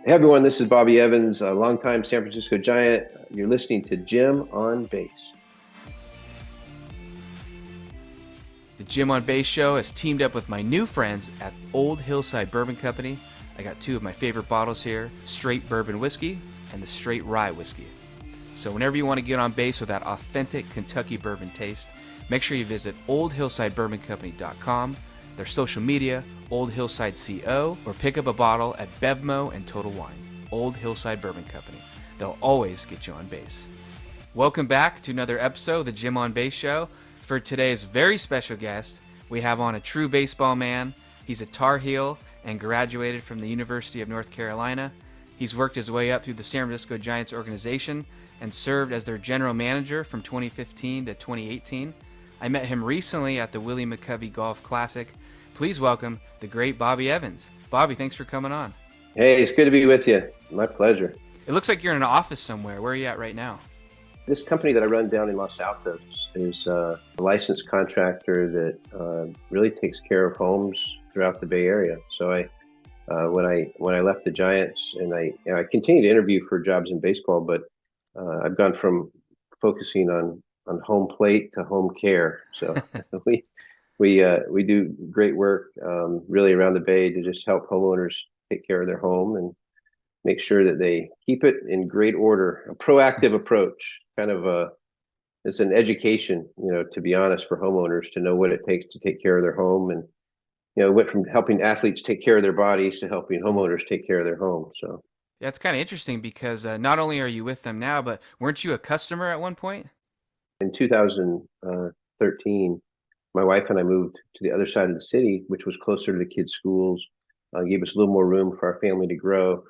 Hey everyone, this is Bobby Evans, a longtime San Francisco Giant. You're listening to Jim on Base. The Jim on Base show has teamed up with my new friends at Old Hillside Bourbon Company. I got two of my favorite bottles here, straight bourbon whiskey and the straight rye whiskey. So whenever you want to get on base with that authentic Kentucky bourbon taste, make sure you visit oldhillsidebourboncompany.com, their social media, Old Hillside CO, or pick up a bottle at Bevmo and Total Wine. Old Hillside Bourbon Company. They'll always get you on base. Welcome back to another episode of the Jim on Base show. For today's very special guest, we have on a true baseball man. He's a Tar Heel and graduated from the University of North Carolina. He's worked his way up through the San Francisco Giants organization and served as their general manager from 2015 to 2018. I met him recently at the Willie McCovey Golf Classic. Please welcome the great Bobby Evans. Bobby, thanks for coming on. Hey, it's good to be with you. My pleasure. It looks like you're in an office somewhere. Where are you at right now? This company that I run down in Los Altos is a licensed contractor that really takes care of homes throughout the Bay Area. So when I left the Giants, and I continue to interview for jobs in baseball, but I've gone from focusing on home plate to home care. So we we do great work really around the Bay to just help homeowners take care of their home and make sure that they keep it in great order. A proactive approach, kind of it's an education, to be honest, for homeowners to know what it takes to take care of their home. And it went from helping athletes take care of their bodies to helping homeowners take care of their home. So Yeah, it's kind of interesting because not only are you with them now, but weren't you a customer at one point? in 2013, my wife and I moved to the other side of the city, which was closer to the kids' schools, gave us a little more room for our family to grow.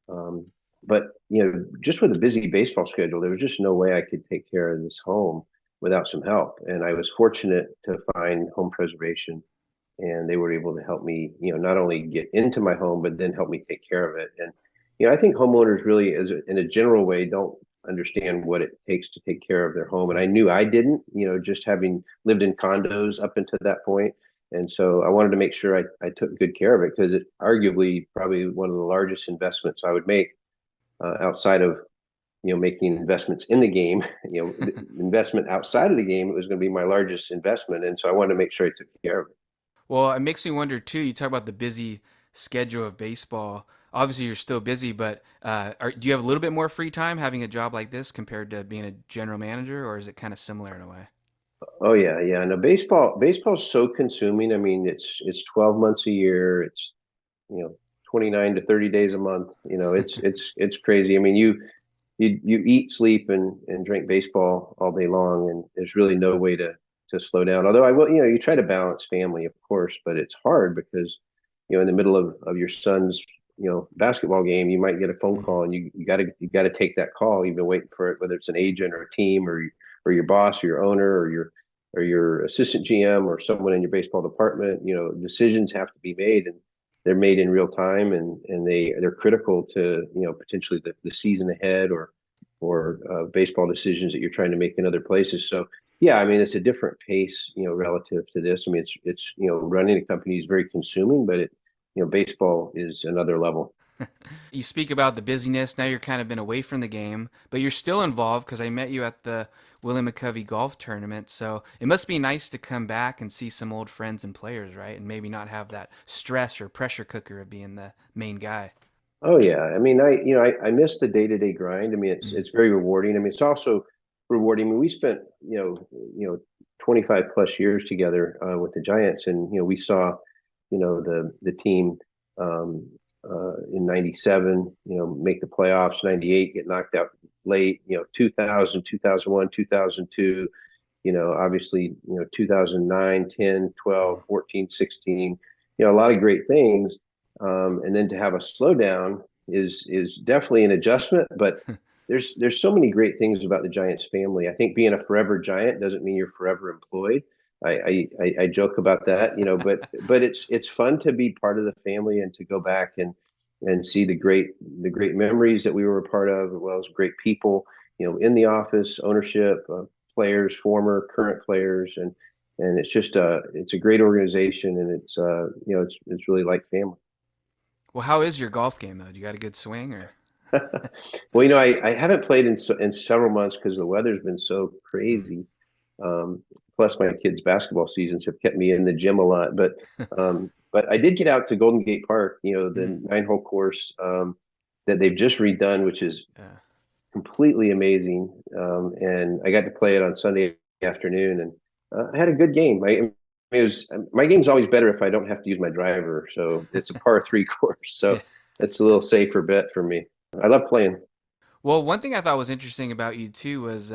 Um, but just with a busy baseball schedule, there was just no way I could take care of this home without some help. And I was fortunate to find home preservation, and they were able to help me, not only get into my home, but then help me take care of it. And I think homeowners really, in a general way, don't understand what it takes to take care of their home. And I knew I didn't, just having lived in condos up until that point. And so I wanted to make sure I took good care of it, because it arguably probably one of the largest investments I would make outside of making investments in the game. The investment outside of the game, it was going to be my largest investment, and so I wanted to make sure I took care of it. Well, it makes me wonder too. You talk about the busy schedule of baseball. Obviously, you're still busy, but do you have a little bit more free time having a job like this compared to being a general manager, or is it kind of similar in a way? Oh yeah, yeah. No, baseball's so consuming. I mean, it's 12 months a year. It's 29 to 30 days a month. It's crazy. I mean, you eat, sleep, and drink baseball all day long, and there's really no way to slow down. Although I will, you try to balance family, of course, but it's hard because in the middle of your son's basketball game, you might get a phone Mhm. call, and you got to take that call. You've been waiting for it, whether it's an agent or a team, or your boss or your owner or your assistant GM or someone in your baseball department. Decisions have to be made, and they're made in real time, and they're critical to potentially the season ahead, or baseball decisions that you're trying to make in other places. So yeah, I mean, it's a different pace, relative to this. I mean, it's running a company is very consuming, but baseball is another level. You speak about the busyness. Now you're kind of been away from the game, but you're still involved because I met you at the Willie McCovey golf tournament. So it must be nice to come back and see some old friends and players, right? And maybe not have that stress or pressure cooker of being the main guy. Oh yeah, I mean, I miss the day-to-day grind. I mean, Mm. it's very rewarding. I mean, it's also rewarding. I mean, we spent 25 plus years together with the Giants, and we saw the team um, in '97 make the playoffs, '98 get knocked out late, 2000, 2001, 2002, obviously 2009, 10, 12, 14, 16, a lot of great things. And then to have a slowdown is definitely an adjustment, but there's so many great things about the Giants family. I think being a forever Giant doesn't mean you're forever employed. I joke about that, but it's fun to be part of the family and to go back and see the great memories that we were a part of, as well as great people, in the office, ownership, players, former, current players, and it's just it's a great organization, and it's really like family. Well, how is your golf game though? Do you got a good swing or? Well, I haven't played in several months because the weather's been so Mm. crazy. Um, Plus, my kids' basketball seasons have kept me in the gym a lot. But I did get out to Golden Gate Park, Mm. the 9-hole course that they've just redone, which is Yeah. completely amazing. And I got to play it on Sunday afternoon, and I had a good game. My game's always better if I don't have to use my driver. So it's a par three course, so Yeah. it's a little safer bet for me. I love playing. Well, one thing I thought was interesting about you too was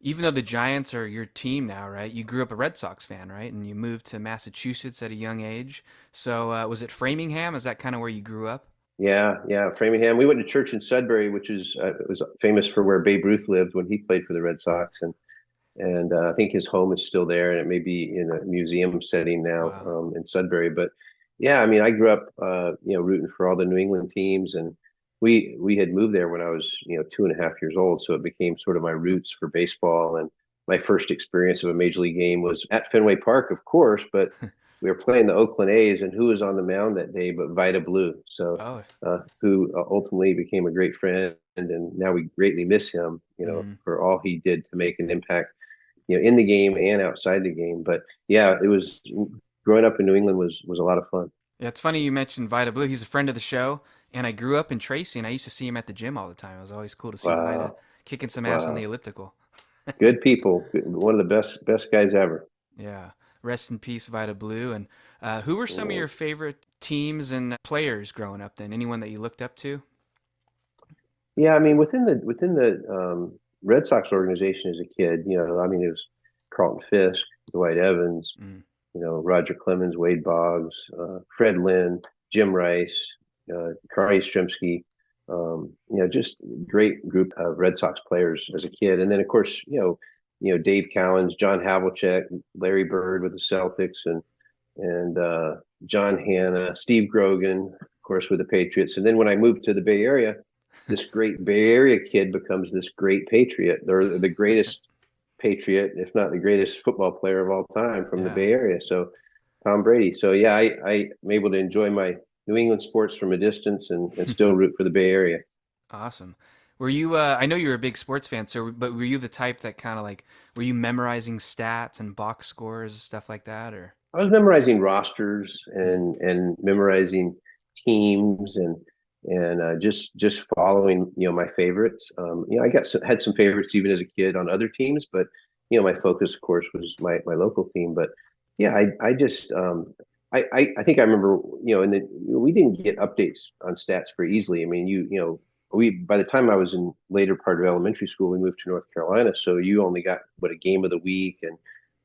even though the Giants are your team now, right? You grew up a Red Sox fan, right? And you moved to Massachusetts at a young age. So was it Framingham? Is that kind of where you grew up? Yeah, yeah, Framingham. We went to church in Sudbury, which is it was famous for where Babe Ruth lived when he played for the Red Sox, and I think his home is still there, and it may be in a museum setting now Wow. in Sudbury. But yeah, I mean, I grew up, rooting for all the New England teams, and we had moved there when I was, 2.5 years old, so it became sort of my roots for baseball. And my first experience of a major league game was at Fenway Park, of course, but we were playing the Oakland A's, and who was on the mound that day but Vida Blue, so Oh. who ultimately became a great friend, and now we greatly miss him, Mm. for all he did to make an impact in the game and outside the game. But yeah, it was growing up in New England was a lot of fun. Yeah, it's funny you mentioned Vida Blue. He's a friend of the show, and I grew up in Tracy, and I used to see him at the gym all the time. It was always cool to see Vida Wow, kicking some ass on the wow, elliptical. good people, one of the best guys ever. Yeah. Rest in peace, Vida Blue. And who were some of Yeah, your favorite teams and players growing up then? Anyone that you looked up to? yeah. I mean, within the Red Sox organization as a kid, I mean, it was Carlton Fisk, Dwight Evans, Mm. Roger Clemens, Wade Boggs, Fred Lynn, Jim Rice, Carl Yastrzemski. Just great group of Red Sox players as a kid. And then, of course, Dave Cowens, John Havlicek, Larry Bird with the Celtics, and John Hanna, Steve Grogan, of course, with the Patriots. And then when I moved to the Bay Area, this great Bay Area kid becomes this great Patriot. They're the greatest Patriot, if not the greatest football player of all time from the Yeah. Bay Area. So Tom Brady. So yeah, I'm able to enjoy my New England sports from a distance and still root for the Bay Area. Awesome. Were you, I know you were a big sports fan, so, but were you the type that kind of like, were you memorizing stats and box scores, stuff like that, or? I was memorizing rosters Mm. and memorizing teams and just following my favorites. Had some favorites even as a kid on other teams, but my focus, of course, was my local team. But yeah, I just I think I remember and then we didn't get updates on stats very easily. I mean, we by the time I was in later part of elementary school, we moved to North Carolina, so you only got what a game of the week. And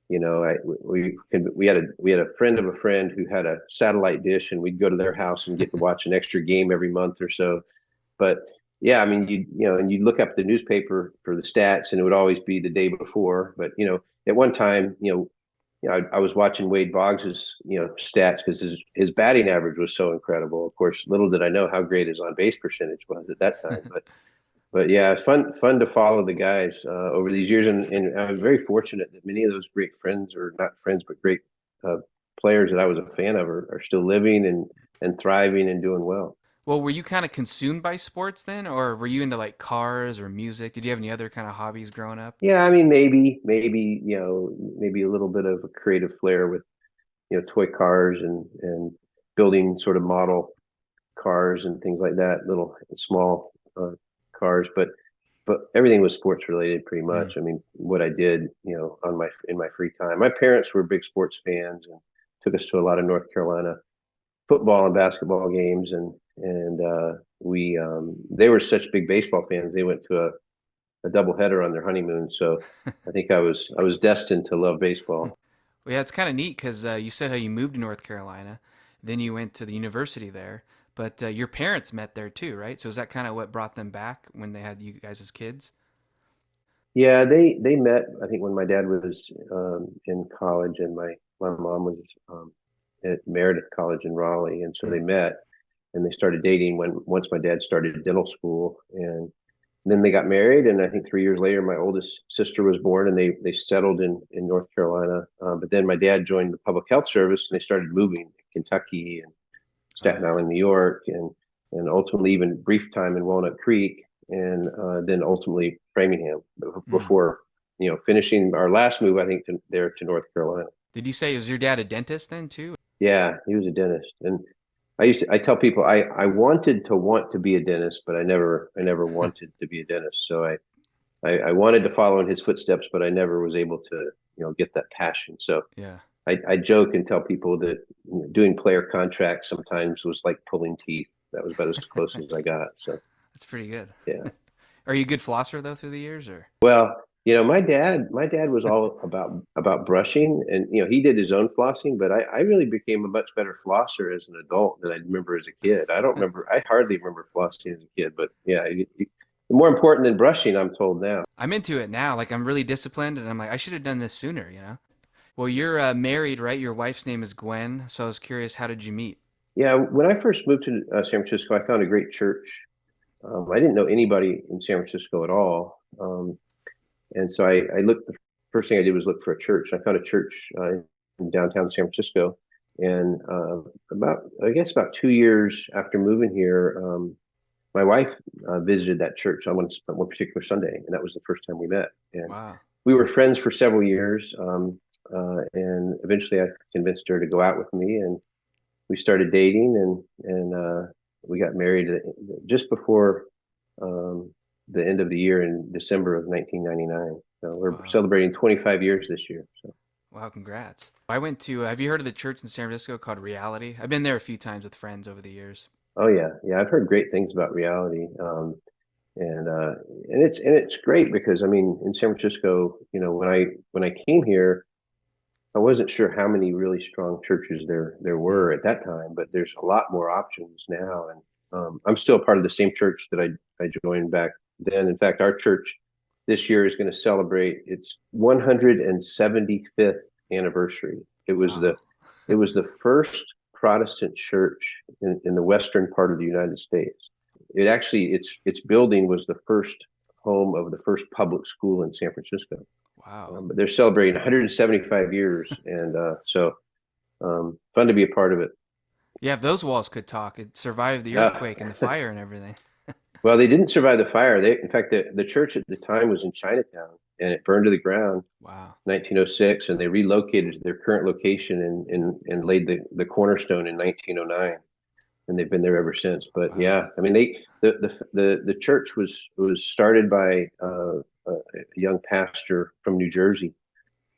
we had a friend of a friend who had a satellite dish, and we'd go to their house and get to watch an extra game every month or so. But yeah, I mean, and you'd look up the newspaper for the stats, and it would always be the day before. But at one time, I was watching Wade Boggs's stats because his batting average was so incredible. Of course, little did I know how great his on base percentage was at that time. But yeah, it's fun to follow the guys over these years, and I was very fortunate that many of those great friends, or not friends, but great uh, players that I was a fan of, are still living and thriving and doing well. Well, were you kind of consumed by sports then, or were you into like cars or music? Did you have any other kind of hobbies growing up? Yeah, I mean, maybe a little bit of a creative flair with toy cars and building sort of model cars and things like that, little small cars, but everything was sports related pretty Mm. much. I mean, what I did, in my free time. My parents were big sports fans and took us to a lot of North Carolina football and basketball games, and we they were such big baseball fans. They went to a doubleheader on their honeymoon, so I think I was destined to love baseball. Well, yeah, it's kind of neat because you said how you moved to North Carolina, then you went to the university there, but your parents met there too, right? So is that kind of what brought them back when they had you guys as kids? Yeah, they met, I think, when my dad was in college, and my mom was at Meredith College in Raleigh, and so they Mm. met and they started dating when once my dad started dental school, and then they got married. And I think 3 years later, my oldest sister was born, and they settled in North Carolina. But then my dad joined the public health service, and they started moving to Kentucky, and Oh Staten yeah. Island, New York, and ultimately even brief time in Walnut Creek, and then ultimately Framingham Mm. before finishing our last move. I think there to North Carolina. Did you say was your dad a dentist then too? Yeah, he was a dentist, and I tell people I wanted to want to be a dentist, but I never wanted to be a dentist. So I wanted to follow in his footsteps, but I never was able to get that passion. So Yeah. I joke and tell people that doing player contracts sometimes was like pulling teeth. That was about as close as I got. So That's pretty good. yeah. Are you a good flosser though through the years or? Well, my dad was all about brushing, and he did his own flossing, but I really became a much better flosser as an adult than I remember as a kid. I hardly remember flossing as a kid, but yeah, more important than brushing, I'm told now. I'm into it now. Like I'm really disciplined, and I'm like I should have done this sooner. You know. Well, you're married, right? Your wife's name is Gwen. So I was curious, how did you meet? Yeah, when I first moved to San Francisco, I found a great church. I didn't know anybody in San Francisco at all. And so I looked, the first thing I did was look for a church. I found a church in downtown San Francisco. And I guess about 2 years after moving here, my wife visited that church on one particular Sunday. And that was the first time we met. And Wow. we were friends for several years. And eventually I convinced her to go out with me. And we started dating, and we got married just before um, the end of the year in December of 1999. So we're Wow. celebrating 25 years this year. So Wow, congrats. I went to, have you heard of the church in San Francisco called Reality? I've been there a few times with friends over the years. oh yeah, yeah, I've heard great things about reality. And it's great because I mean in San Francisco, when I came here, I wasn't sure how many really strong churches there Mm. were at that time, but there's a lot more options now. And I'm still part of the same church that I joined back then. In fact, our church this year is going to celebrate its 175th anniversary. It was Wow. the first Protestant church in the western part of the United States. It actually its building was the first home of the first public school in San Francisco. Wow. But they're celebrating 175 years, and so fun to be a part of it. Yeah, if those walls could talk, it survived the Uh, earthquake and the fire and everything. well, they didn't survive the fire. In fact, the church at the time was in Chinatown, and it burned to the ground Wow. 1906, and they relocated to their current location and laid the cornerstone in 1909, and they've been there ever since. But Wow. yeah, I mean, the church was started by a young pastor from New Jersey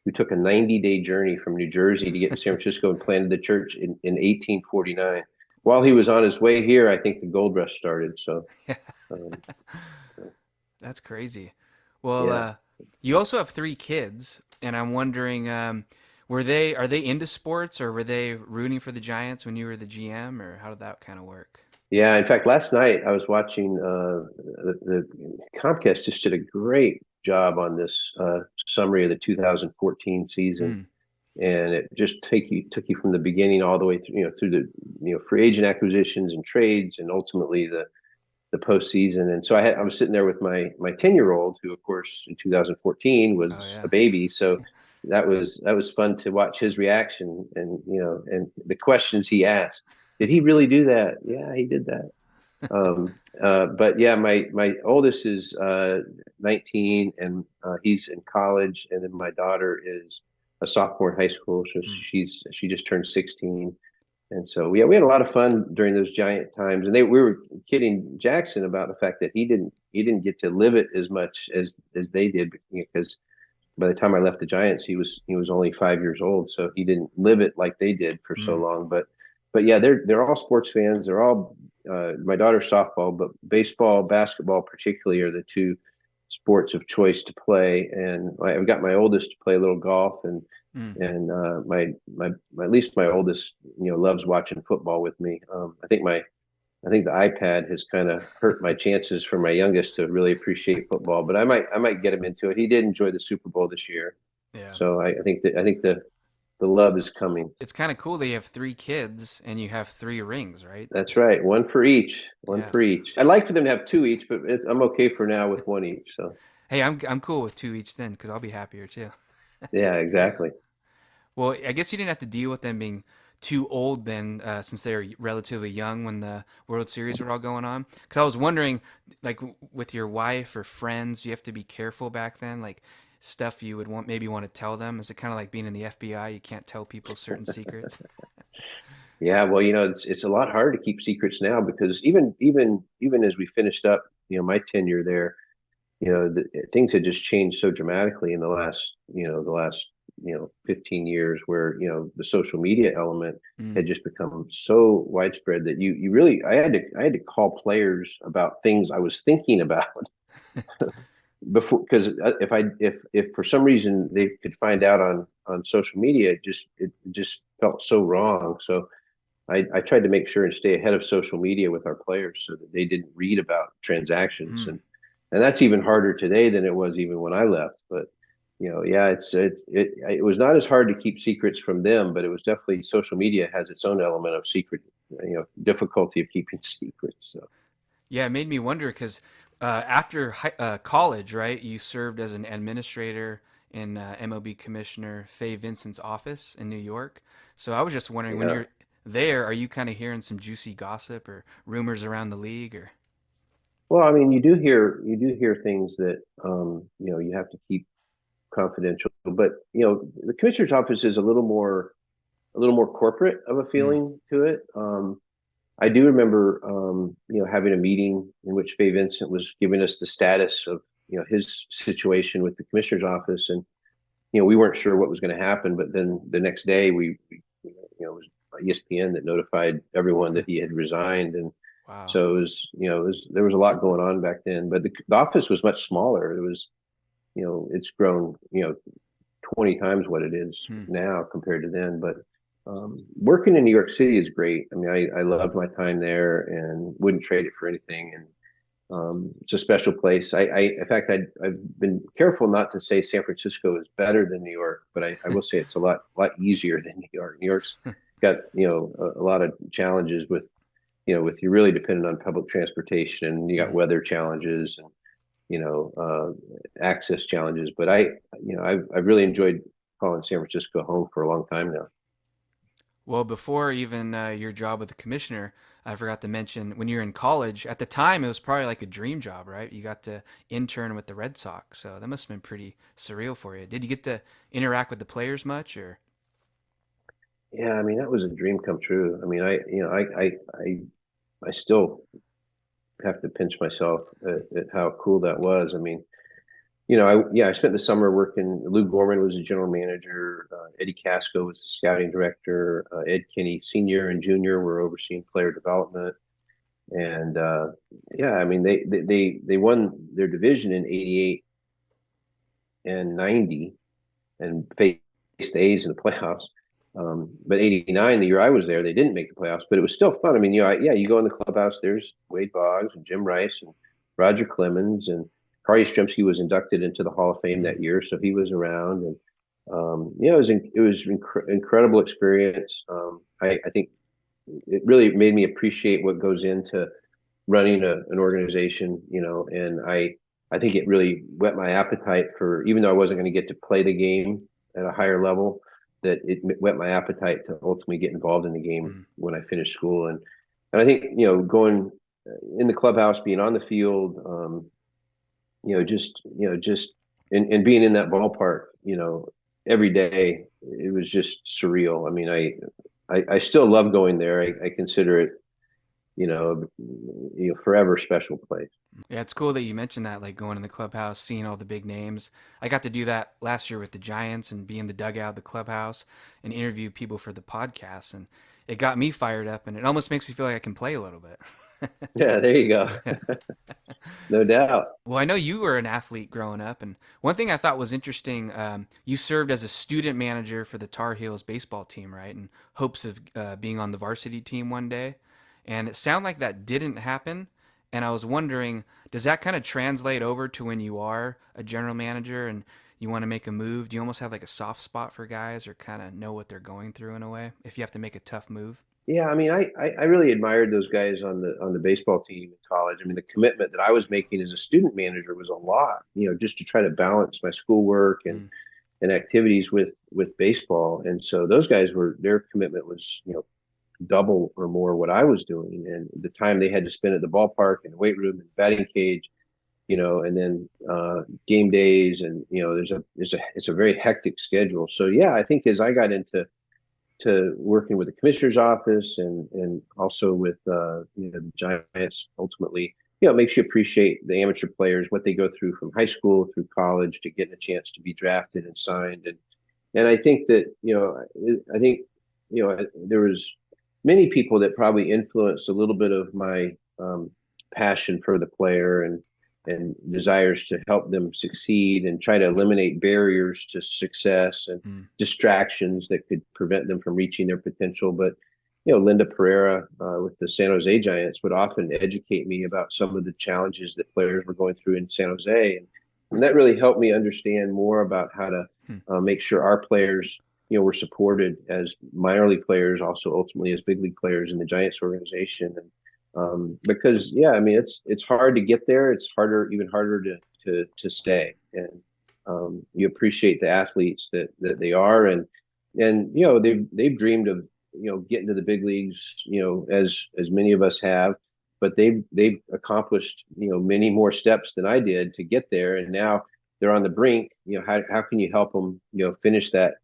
who took a 90-day journey from New Jersey to get to San Francisco and planted the church in 1849. While he Wow. was on his way here, I think the gold rush started. So, um, That's crazy. Well, yeah. you also have three kids, and I'm wondering, are they into sports or were they rooting for the Giants when you were the GM, or how did that kind of work? Yeah, in fact, last night I was watching the Comcast just did a great job on this summary of the 2014 season, Mm. and it just took you from the beginning all the way through, through the free agent acquisitions and trades, and ultimately the postseason. And so I was sitting there with my 10-year-old, who of course in 2014 Oh was a yeah. baby. So that was fun to watch his reaction, and the questions he asked. Did he really do that? Yeah, he did that. But yeah, my oldest is 19, and he's in college, and then my daughter is a sophomore in high school, so Mm. she just turned 16. And so we had a lot of fun during those Giant times, and we were kidding Jackson about the fact that he didn't get to live it as much as they did, because by the time I left the Giants, he was only 5 years old, so he didn't live it like they did for so Mm. long. But yeah, they're all sports fans. They're all my daughter's softball, but baseball, basketball particularly are the two sports of choice to play. And I've got my oldest to play a little golf, and Mm. and my at least my oldest loves watching football with me. I think the iPad has kind of hurt my chances for my youngest to really appreciate football, but I might get him into it. He did enjoy the Super Bowl this year, Yeah. so I think the love is coming. It's kind of cool that you have three kids and you have three rings, right? That's right, one for each, one Yeah. for each. I'd like for them to have two each, but I'm okay for now with one each. So Hey, I'm cool with two each then, because I'll be happier too. yeah, exactly. Well, I guess you didn't have to deal with them being too old then, since they were relatively young when the World Series were all going on? Because I was wondering, like with your wife or friends, you have to be careful back then, like stuff you would maybe want to tell them. Is it kind of like being in the FBI? You can't tell people certain secrets. Yeah, well, it's a lot harder to keep secrets now because even as we finished up, my tenure there, things had just changed so dramatically in the last 15 years where, the social media element Mm. had just become so widespread that you really I had to call players about things I was thinking about before, because if for some reason they could find out on social media, it just felt so wrong. So I tried to make sure and stay ahead of social media with our players so that they didn't read about transactions, Mm. and that's even harder today than it was even when I left. But yeah, it was not as hard to keep secrets from them, but it was definitely, social media has its own element of secret, difficulty of keeping secrets. So Yeah, it made me wonder because after college, right, you served as an administrator in MLB Commissioner Fay Vincent's office in New York. So I was just wondering, when yeah. you're there, are you kind of hearing some juicy gossip or rumors around the league, or? Well, I mean, you do hear things that you have to keep confidential, but the commissioner's office is a little more corporate of a Mm. feeling to it. I do remember, having a meeting in which Fay Vincent was giving us the status of, his situation with the commissioner's office, and we weren't sure what was going to happen. But then the next day, it was ESPN that notified everyone that he had resigned, and Wow. so there was a lot going on back then. But the office was much smaller. It was, it's grown, 20 times what it is Hmm. now compared to then. But working in New York City is great. I mean, I loved my time there and wouldn't trade it for anything. And it's a special place. In fact, I've been careful not to say San Francisco is better than New York, but I will say it's a lot easier than New York. New York's got, a lot of challenges with you're really dependent on public transportation, and you got Mm. weather challenges and, access challenges. But I've really enjoyed calling San Francisco home for a long time now. Well, before even your job with the commissioner, I forgot to mention when you were in college, at the time it was probably like a dream job, right? You got to intern with the Red Sox. So that must have been pretty surreal for you. Did you get to interact with the players much, or? Yeah, I mean, that was a dream come true. I mean, I still have to pinch myself at how cool that was. I mean, I spent the summer working. Lou Gorman was the general manager. Eddie Casco was the scouting director. Ed Kinney Senior and Junior were overseeing player development. And yeah, I mean, they won their division in '88 and '90 and faced the A's in the playoffs. But '89, the year I was there, they didn't make the playoffs, but it was still fun. I mean, yeah, you go in the clubhouse, there's Wade Boggs and Jim Rice and Roger Clemens, and Carl Yastrzemski was inducted into the Hall of Fame Mm. that year, so he was around. And it was incredible experience. I think it really made me appreciate what goes into running an organization, and I think it really whet my appetite for, even though I wasn't going to get to play the game at a higher level, that it whet my appetite to ultimately get involved in the game Mm. when I finished school. And I think, going in the clubhouse, being on the field, just and being in that ballpark, every day, it was just surreal. I mean, I still love going there. I consider it, forever special place. Yeah, it's cool that you mentioned that, like going in the clubhouse, seeing all the big names. I got to do that last year with the Giants and be in the dugout, the clubhouse, and interview people for the podcast. And it got me fired up, and it almost makes me feel like I can play a little bit. Yeah, there you go. No doubt. Well, I know you were an athlete growing up, and one thing I thought was interesting, you served as a student manager for the Tar Heels baseball team, right? In hopes of being on the varsity team one day. And it sounded like that didn't happen. And I was wondering, does that kind of translate over to when you are a general manager and you want to make a move? Do you almost have like a soft spot for guys, or kind of know what they're going through in a way if you have to make a tough move? Yeah, I mean, I really admired those guys on the baseball team in college. I mean, the commitment that I was making as a student manager was a lot, just to try to balance my schoolwork and Mm. and activities with baseball. And so those guys were their commitment was, double or more what I was doing, and the time they had to spend at the ballpark and the weight room and batting cage, and then game days, and it's a very hectic schedule. So yeah, I think as I got into working with the commissioner's office and also with the Giants ultimately, it makes you appreciate the amateur players, what they go through from high school through college to getting a chance to be drafted and signed. And I think that, I think, there was many people that probably influenced a little bit of my passion for the player and desires to help them succeed and try to eliminate barriers to success and Mm. distractions that could prevent them from reaching their potential. But, Linda Pereira with the San Jose Giants would often educate me about some of the challenges that players were going through in San Jose. And that really helped me understand more about how to Hmm. make sure our players, were supported as minor league players, also ultimately as big league players in the Giants organization. And because yeah, I mean it's hard to get there. It's even harder to stay. And you appreciate the athletes that they are, and they've dreamed of getting to the big leagues, as many of us have, but they've accomplished many more steps than I did to get there, and now they're on the brink. How can you help them finish that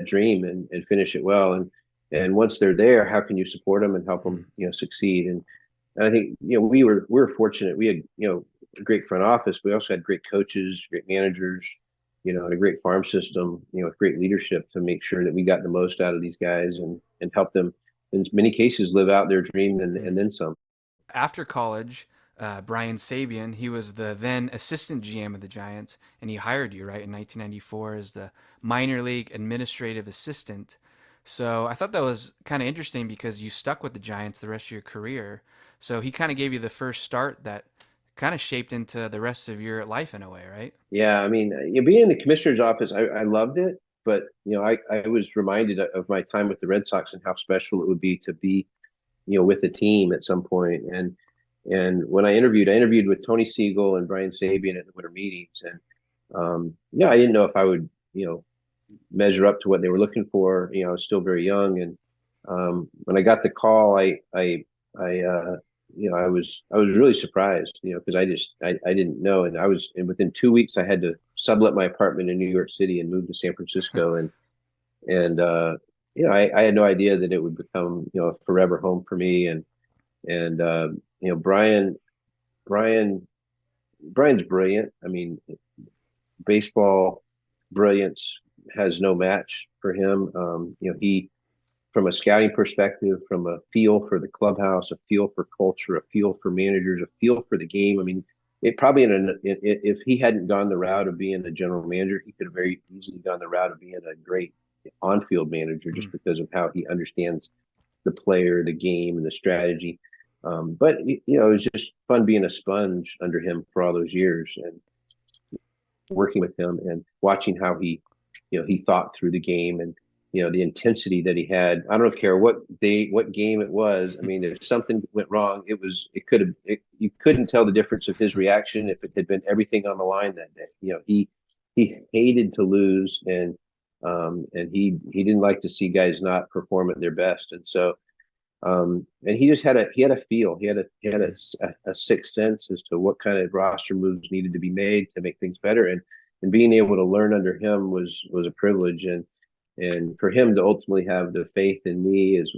dream and finish it well, and once they're there, how can you support them and help them succeed? And I think we were fortunate. We had a great front office. We also had great coaches, great managers, and a great farm system, with great leadership to make sure that we got the most out of these guys and help them in many cases live out their dream and then some. After college, Brian Sabian, he was the then assistant GM of the Giants, and he hired you, right, in 1994 as the minor league administrative assistant. So I thought that was kind of interesting because you stuck with the Giants the rest of your career. So he kind of gave you the first start that kind of shaped into the rest of your life in a way, right? Yeah, I mean, being in the commissioner's office, I loved it, but I was reminded of my time with the Red Sox and how special it would be to be with the team at some point. And when I interviewed with Tony Siegel and Brian Sabian at the winter meetings, and yeah, I didn't know if I would measure up to what they were looking for. I was still very young, and when I got the call, I I was really surprised, because I didn't know, and within 2 weeks I had to sublet my apartment in New York City and move to San Francisco, and I had no idea that it would become a forever home for me, and Brian Brian's brilliant. I mean, baseball brilliance has no match for him. He, from a scouting perspective, from a feel for the clubhouse, a feel for culture, a feel for managers, a feel for the game. I mean, it probably if he hadn't gone the route of being a general manager, he could have very easily gone the route of being a great on-field manager just Mm. because of how he understands the player, the game, and the strategy. But it was just fun being a sponge under him for all those years and working with him and watching how he thought through the game and the intensity that he had. I don't care what game it was. I mean, if something went wrong, you couldn't tell the difference of his reaction if it had been everything on the line that day. He hated to lose, and he didn't like to see guys not perform at their best. And so and he had a feel. He had a sixth sense as to what kind of roster moves needed to be made to make things better. And being able to learn under him was a privilege. And for him to ultimately have the faith in me as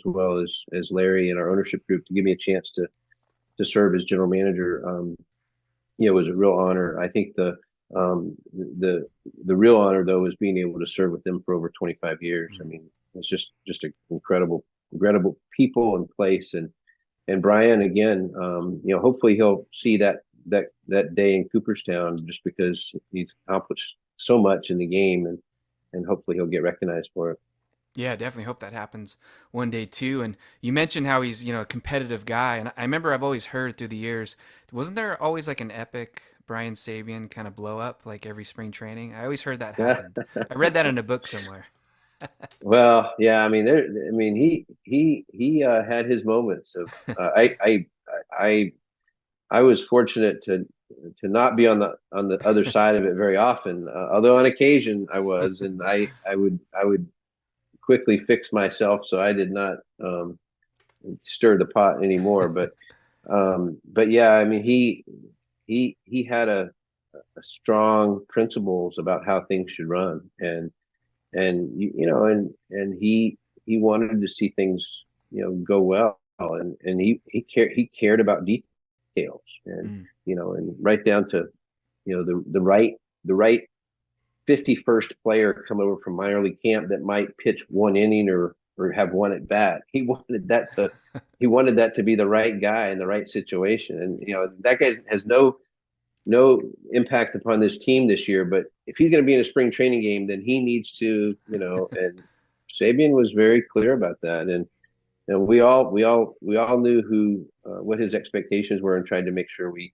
well as Larry and our ownership group to give me a chance to serve as general manager, was a real honor. I think the real honor though is being able to serve with them for over 25 years. I mean, it's just an incredible people and place. And Brian again, hopefully he'll see that day in Cooperstown, just because he's accomplished so much in the game, and hopefully he'll get recognized for it. Yeah, definitely hope that happens one day too. And you mentioned how he's, a competitive guy. And I remember I've always heard through the years, wasn't there always like an epic Brian Sabian kind of blow up like every spring training? I always heard that Yeah. happened. I read that in a book somewhere. Well, yeah, I mean, I mean, he had his moments of. I was fortunate to not be on the other side of it very often. Although on occasion I was, and I would quickly fix myself so I did not stir the pot anymore. But yeah, I mean he had a strong principles about how things should run, and and he wanted to see things go well, and he cared about details, and Mm. and right down to the right 51st player come over from minor league camp that might pitch one inning or have one at bat. He wanted that to be the right guy in the right situation, and that guy has no impact upon this team this year. But if he's going to be in a spring training game, then he needs to, and Sabian was very clear about that. And we all knew who what his expectations were and tried to make sure we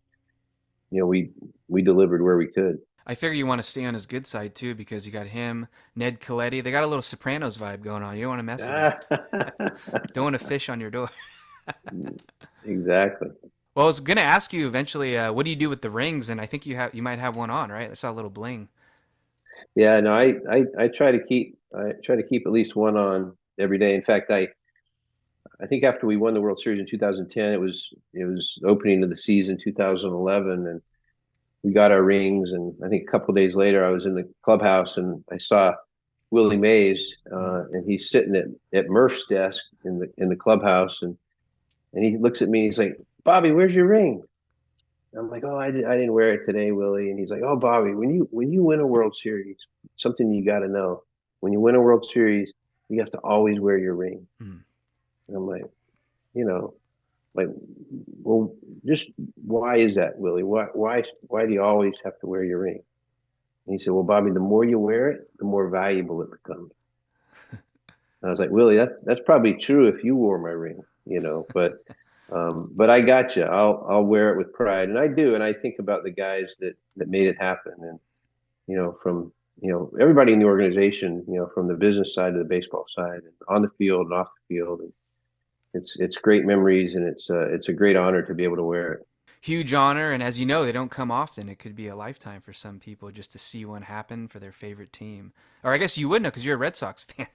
delivered where we could. I figure you want to stay on his good side too because you got him, Ned Coletti. They got a little Sopranos vibe going on. You don't want to mess with them. Don't want to fish on your door. Exactly. Well, I was gonna ask you eventually, what do you do with the rings? And I think you might have one on, right? I saw a little bling. Yeah, no, I try to keep at least one on every day. In fact, I think after we won the World Series in 2010, it was opening of the season 2011, and we got our rings. And I think a couple of days later, I was in the clubhouse and I saw Willie Mays, Mm. and he's sitting at Murph's desk in the clubhouse, and he looks at me. He's like, "Bobby, where's your ring?" I'm like, "Oh, I didn't wear it today, Willie." And he's like, "Oh, Bobby, when you win a World Series, something you got to know. When you win a World Series, you have to always wear your ring." Mm. And I'm like, you know, like, well, just why is that, Willie? Why do you always have to wear your ring? And he said, "Well, Bobby, the more you wear it, the more valuable it becomes." And I was like, "Willie, that's probably true if you wore my ring, but I got you. I'll wear it with pride, and I do, and I think about the guys that made it happen, and from everybody in the organization, from the business side to the baseball side, and on the field and off the field, and it's great memories, and it's a great honor to be able to wear it. Huge honor, and as you know, they don't come often. It could be a lifetime for some people just to see one happen for their favorite team. Or I guess you would know because you're a Red Sox fan.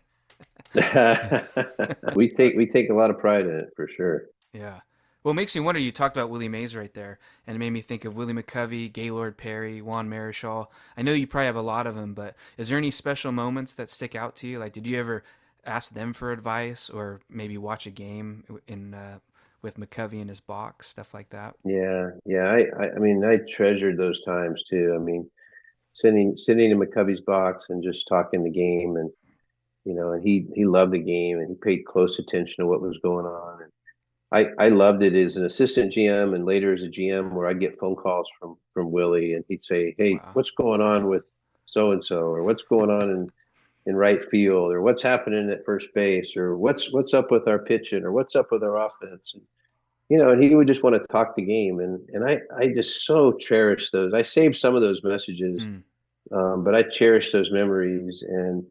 We take a lot of pride in it for sure. Yeah. Well, it makes me wonder. You talked about Willie Mays right there, and it made me think of Willie McCovey, Gaylord Perry, Juan Marichal. I know you probably have a lot of them, but is there any special moments that stick out to you? Like, did you ever ask them for advice, or maybe watch a game in with McCovey in his box, stuff like that? Yeah, yeah. I mean, I treasured those times too. I mean, sitting in McCovey's box and just talking the game, and he loved the game, and he paid close attention to what was going on. And I loved it as an assistant GM and later as a GM, where I'd get phone calls from Willie, and he'd say, "Hey, Wow. what's going on with so and so, or what's going on in right field, or what's happening at first base, or what's up with our pitching, or what's up with our offense?" And he would just want to talk the game, and I just so cherish those. I saved some of those messages, Mm. but I cherish those memories. And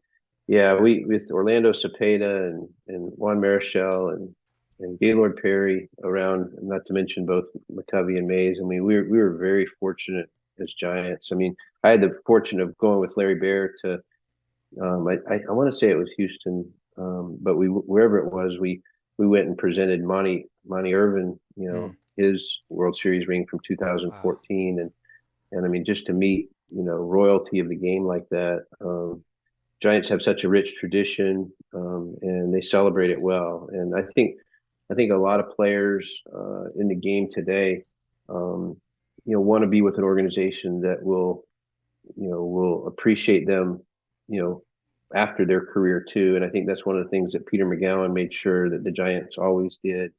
yeah, we with Orlando Cepeda and Juan Marichal and Gaylord Perry around, not to mention both McCovey and Mays. I mean, we were very fortunate as Giants. I mean, I had the fortune of going with Larry Baer to I want to say it was Houston, but wherever it was, we went and presented Monty Irvin, Mm. his World Series ring from Wow. 2014, and I mean, just to meet royalty of the game like that. Giants have such a rich tradition, and they celebrate it well. And I think a lot of players in the game today, want to be with an organization that will appreciate them, you know, after their career too. And I think that's one of the things that Peter McGowan made sure that the Giants always did,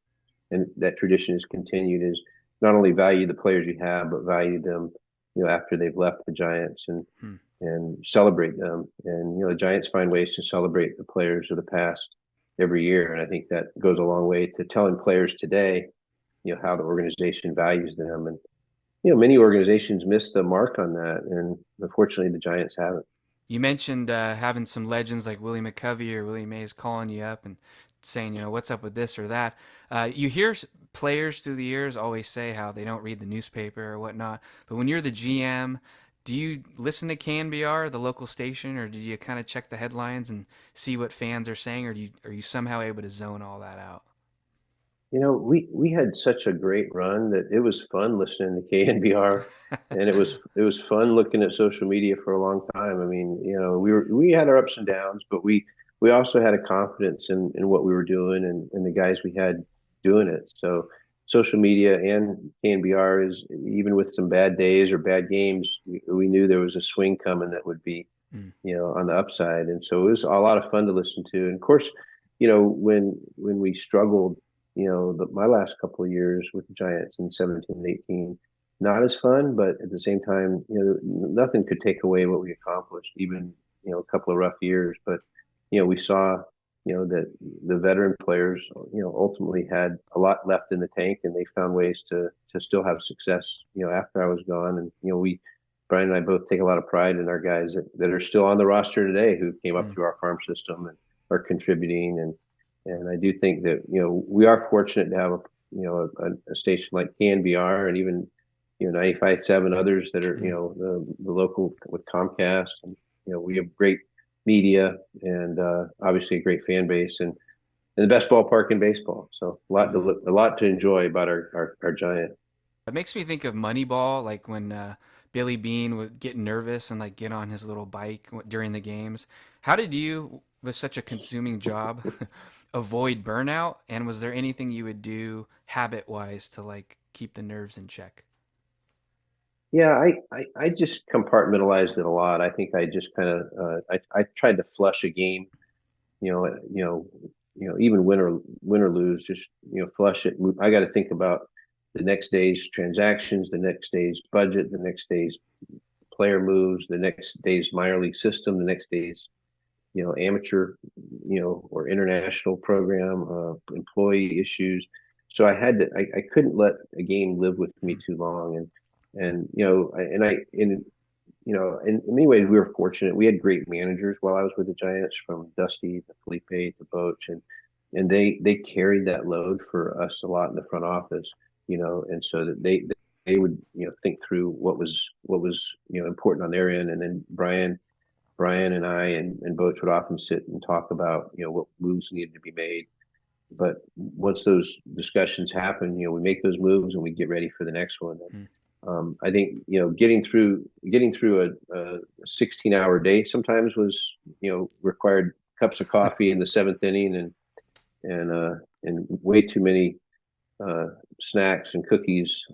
and that tradition is continued, is not only value the players you have, but value them, after they've left the Giants, Hmm. and celebrate them. And the Giants find ways to celebrate the players of the past every year, and I think that goes a long way to telling players today, how the organization values them. And many organizations miss the mark on that, and unfortunately, the Giants haven't. You mentioned having some legends like Willie McCovey or Willie Mays calling you up and saying, what's up with this or that. You hear players through the years always say how they don't read the newspaper or whatnot. But when you're the GM, do you listen to KNBR, the local station, or do you kind of check the headlines and see what fans are saying, or are you somehow able to zone all that out? We had such a great run that it was fun listening to KNBR, and it was fun looking at social media for a long time. I mean, we had our ups and downs, but we also had a confidence in what we were doing and the guys we had doing it. So social media and KNBR is, even with some bad days or bad games, we knew there was a swing coming that would be, Mm. on the upside. And so it was a lot of fun to listen to. And of course, when we struggled, my last couple of years with the Giants in 17 and 18, not as fun, but at the same time, nothing could take away what we accomplished, even, a couple of rough years. But, we saw, that the veteran players, ultimately had a lot left in the tank, and they found ways to still have success, after I was gone. And, Brian and I both take a lot of pride in our guys that are still on the roster today, who came up Mm. through our farm system and are contributing. And I do think that, we are fortunate to have a station like KNBR, and even, 95.7 others that are, Mm. the local with Comcast. And, we have great media and, obviously a great fan base, and the best ballpark in baseball. So Wow. a lot to enjoy about our Giant. It makes me think of Moneyball, like when Billy Bean would get nervous and like get on his little bike during the games. How did you, with such a consuming job, avoid burnout? And was there anything you would do habit-wise to like keep the nerves in check? Yeah, I just compartmentalized it a lot. I think I just kind of, I tried to flush a game, even win or lose, just, flush it. I got to think about the next day's transactions, the next day's budget, the next day's player moves, the next day's minor league system, the next day's, amateur, or international program, employee issues. So I couldn't let a game live with me Mm. too long. And, in many ways, we were fortunate. We had great managers while I was with the Giants, from Dusty to Felipe to Boch, and they carried that load for us a lot in the front office, and so that they would, think through what was important on their end. And then Brian and I and Boch would often sit and talk about, what moves needed to be made. But once those discussions happen, we make those moves and we get ready for the next one. Mm. I think, getting through a 16-hour day sometimes was, required cups of coffee in the seventh inning, and way too many uh, snacks and cookies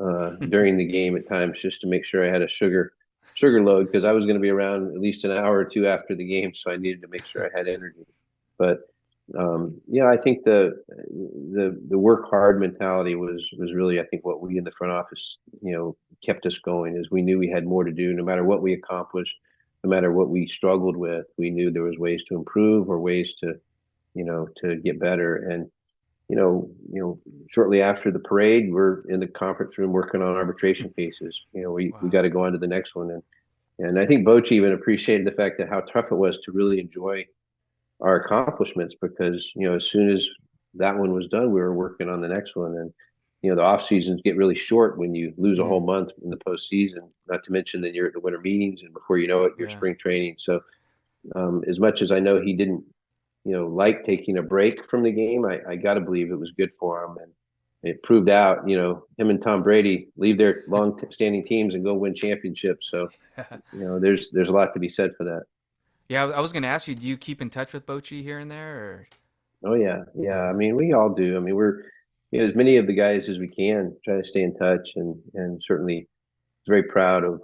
during the game at times, just to make sure I had a sugar load, because I was going to be around at least an hour or two after the game, so I needed to make sure I had energy. But yeah, I think the work hard mentality was really, I think, what we in the front office, kept us going, is we knew we had more to do. No matter what we accomplished, no matter what we struggled with, we knew there was ways to improve, or ways to get better. And shortly after the parade, we're in the conference room working on arbitration cases. We Wow. got to go on to the next one. And I think Boch even appreciated the fact that how tough it was to really enjoy our accomplishments, because, as soon as that one was done, we were working on the next one. And, the off seasons get really short when you lose a Mm. whole month in the postseason, not to mention then you're at the winter meetings, and before you know it, you're Yeah. spring training. So, as much as I know he didn't, like taking a break from the game, I got to believe it was good for him. And it proved out, him and Tom Brady leave their long-standing teams and go win championships. So, there's a lot to be said for that. Yeah, I was gonna ask you, do you keep in touch with Bochy here and there, or Oh yeah, yeah. I yeah, mean, we all do. I mean, we're, as many of the guys as we can, try to stay in touch, and certainly very proud of,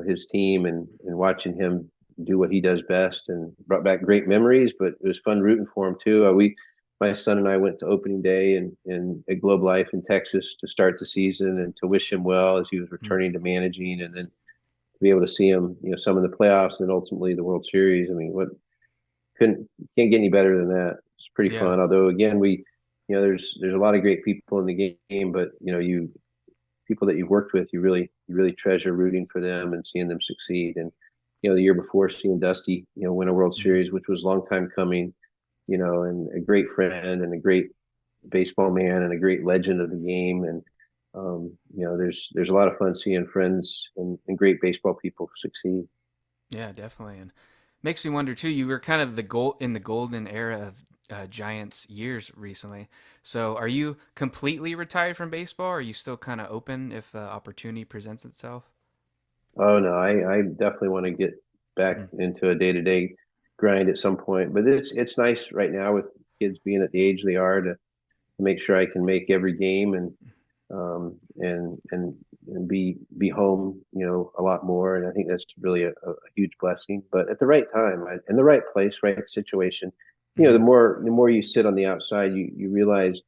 his team, and watching him do what he does best, and brought back great memories. But it was fun rooting for him too. My son and I went to opening day and at Globe Life in Texas to start the season, and to wish him well as he was mm, returning to managing, and then to be able to see him, some in the playoffs, and then ultimately the World Series. I mean, what couldn't can't get any better than that. It's pretty yeah, fun. Although again, there's a lot of great people in the game, but, you people that you've worked with, you really treasure rooting for them and seeing them succeed. And, the year before, seeing Dusty, win a World mm, Series, which was a long time coming. and a great friend and a great baseball man and a great legend of the game. And there's a lot of fun seeing friends and great baseball people succeed. Yeah, definitely. And makes me wonder too. You were kind of in the golden era of Giants years recently. So, are you completely retired from baseball? Or are you still kind of open if opportunity presents itself? Oh no, I definitely want to get back Mm. into a day-to-day grind at some point. But it's nice right now with kids being at the age they are to make sure I can make every game um, and and and be home, a lot more. And I think that's really a huge blessing. But at the right time, in the right place, right situation, Mm-hmm. the more you sit on the outside, you realize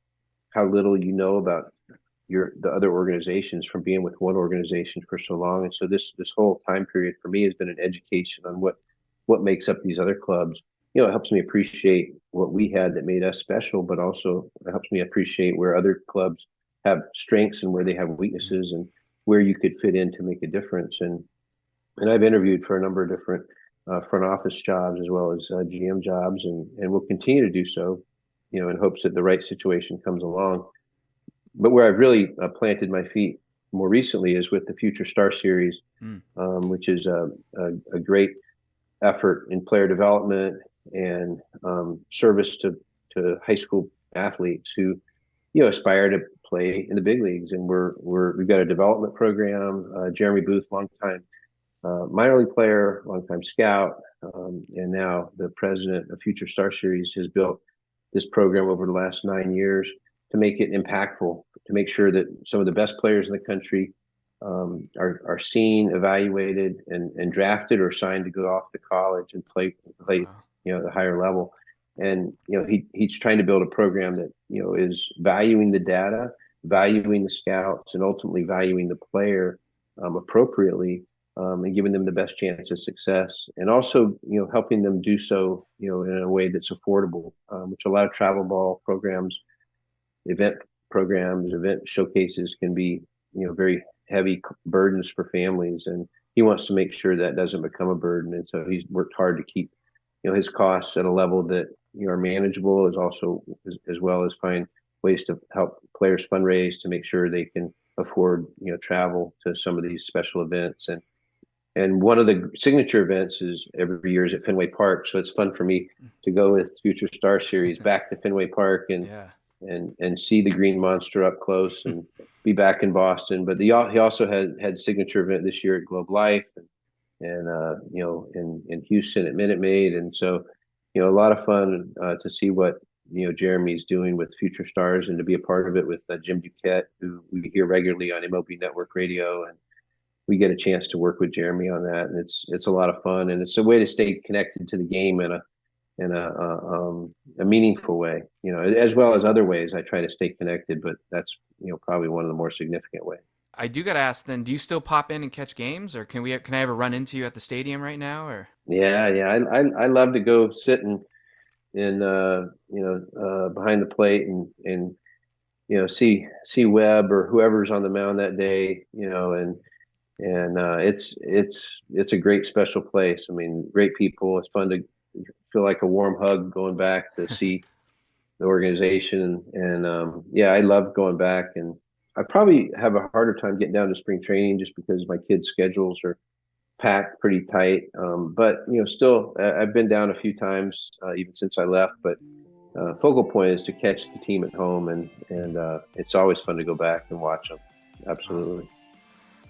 how little you know about the other organizations from being with one organization for so long. And so this whole time period for me has been an education on what makes up these other clubs. It helps me appreciate what we had that made us special, but also it helps me appreciate where other clubs have strengths and where they have weaknesses and where you could fit in to make a difference. And I've interviewed for a number of different front office jobs as well as GM jobs, and will continue to do so, in hopes that the right situation comes along. But where I've really planted my feet more recently is with the Future Star Series, Mm. which is a great effort in player development and service to high school athletes who aspire to play in the big leagues. And we've got a development program. Jeremy Booth, longtime minor league player, longtime scout, and now the president of Future Star Series, has built this program over the last 9 years to make it impactful, to make sure that some of the best players in the country are seen, evaluated, and drafted or signed to go off to college and play Wow. at a higher level. And he's trying to build a program that is valuing the data, valuing the scouts, and ultimately valuing the player appropriately, and giving them the best chance of success, and also helping them do so in a way that's affordable, which a lot of travel ball programs, event event showcases can be very heavy burdens for families, and he wants to make sure that doesn't become a burden. And so he's worked hard to keep his costs at a level that are manageable, as also as well as find ways to help players fundraise to make sure they can afford travel to some of these special events. And one of the signature events is every year is at Fenway Park. So it's fun for me to go with Future Star Series back to Fenway Park and Yeah. and see the Green Monster up close and be back in Boston. But he also had signature event this year at Globe Life and in Houston at Minute Maid. And so a lot of fun to see what Jeremy's doing with Future Stars and to be a part of it with Jim Duquette, who we hear regularly on MLB Network Radio, and we get a chance to work with Jeremy on that, and it's a lot of fun, and it's a way to stay connected to the game in a meaningful way, as well as other ways I try to stay connected, but that's probably one of the more significant ways. I do gotta ask then, do you still pop in and catch games, or can I ever run into you at the stadium right now? Or Yeah, yeah, I love to go sit in behind the plate and see Webb or whoever's on the mound that day, and it's a great special place. I mean, great people. It's fun to feel like a warm hug going back to see the organization, and yeah, I love going back. And I probably have a harder time getting down to spring training just because my kids' schedules are packed pretty tight. But still, I've been down a few times even since I left. But focal point is to catch the team at home, and it's always fun to go back and watch them. Absolutely.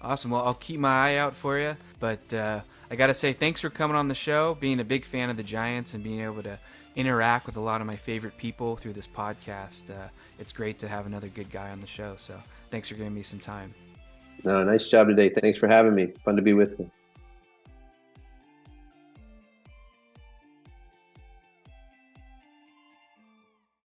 awesome. Well, I'll keep my eye out for you. But I gotta say, thanks for coming on the show. Being a big fan of the Giants and being able to interact with a lot of my favorite people through this podcast, it's great to have another good guy on the show. So thanks for giving me some time. No, nice job today. Thanks for having me. Fun to be with you.